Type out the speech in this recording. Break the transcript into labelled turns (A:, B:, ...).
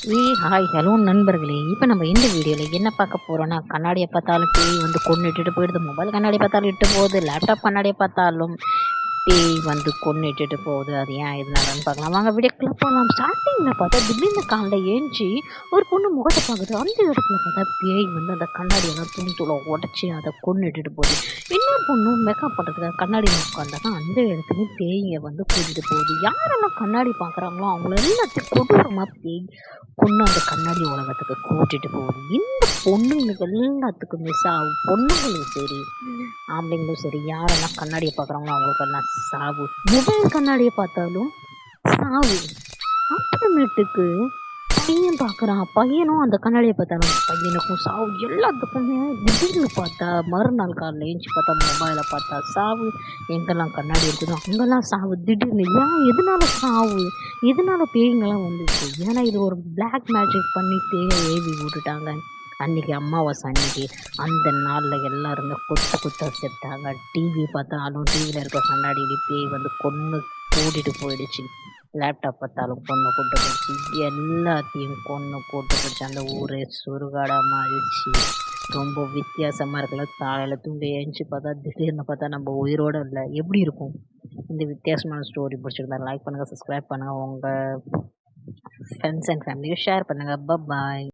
A: Hi hello நண்பர்களே. இப்போ நம்ம இந்த வீடியோவில் என்ன பார்க்க போகிறோன்னா, கண்ணாடியை பார்த்தாலும் பேய் வந்து கொன்று இட்டுட்டு போயிடுது, மொபைல் கண்ணாடி பார்த்தாலும் இட்டு போகுது, லேப்டாப் கண்ணாடியை பார்த்தாலும் பேய் வந்து கொன்று இட்டுட்டு போகுது. அது ஏன் இதனாலன்னு பார்க்கலாம் வாங்க, வீடியோக்குள்ள போகலாம். ஸ்டார்டிங்கில் பார்த்தா திடீர்னு காலையில் ஏஞ்சி ஒரு பொண்ணு முகத்தை பார்க்குது. அந்த இடத்துல பார்த்தா பேய் வந்து அந்த கண்ணாடியெல்லாம் துணி தூளை உடச்சி அதை கொன்று இட்டுட்டு போகுது. இன்னொரு பொண்ணு மேக்கப் பண்ணுறதுக்காக கண்ணாடி உட்காந்தாங்க. அந்த இடத்துலையும் பேயை வந்து கூட்டிகிட்டு போகுது. யாரெல்லாம் கண்ணாடி பார்க்குறாங்களோ அவங்கள எல்லாத்தையும் கொடூரமாக பேய் கொன்று அந்த கண்ணாடி உலகத்துக்கு கூட்டிட்டு போகுது. இந்த பொண்ணுங்களுக்கு எல்லாத்துக்குமே சாவு. பொண்ணுங்களும் சரி ஆம்பளைங்களும் சரி, யாரெல்லாம் கண்ணாடியை பார்க்குறாங்களோ அவங்களுக்கெல்லாம் சாவு. மொபைல் கண்ணாடியை பார்த்தாலும் சாவு. அப்புறமேட்டுக்கு பையன் பார்க்குறான், பையனும் அந்த கண்ணாடியை பார்த்தாலும் பையனுக்கும் சாவு. எல்லாத்துக்குமே திடீர்னு பார்த்தா மறுநாள் காலையில் ஏஞ்சி பார்த்தா மொபைலை பார்த்தா சாவு. எங்கெல்லாம் கண்ணாடி இருக்குதோ அங்கெல்லாம் சாவு. திடீர்னு எதனால சாவு, எதனால பேய்ங்கெல்லாம் வந்துச்சு? ஏன்னா இது ஒரு பிளாக் மேஜிக் பண்ணி பேயை ஏவி விட்டுட்டாங்க. அன்றைக்கி அமாவாசை அன்னைக்கு அந்த நாளில் எல்லாருமே கொத்து கொத்தா செத்தாங்க. டிவி பார்த்தாலும் டிவியில் இருக்க கண்ணாடியிலே பேய் வந்து கொன்று கூட்டிகிட்டு போயிடுச்சு. லேப்டாப் பார்த்தாலும் கொன்று கூட்டு போயிடுச்சு. எல்லாத்தையும் கொன்று கூட்டு போயிடுச்சு. அந்த ஊரே சுடுகாடாக மாறிடுச்சு. ரொம்ப வித்தியாசமாக இருக்குல்ல. காலையில் தூங்கி எழுந்துச்சி பார்த்தா திடீர்னு பார்த்தா நம்ம உயிரோடு இல்லை. எப்படி இருக்கும்? இந்த வித்தியாசமான ஸ்டோரி பிடிச்சிருந்தா லைக் பண்ணுங்கள், சப்ஸ்கிரைப் பண்ணுங்கள், உங்கள் ஃப்ரெண்ட்ஸ் அண்ட் ஃபேமிலியை ஷேர் பண்ணுங்கள். பாய்.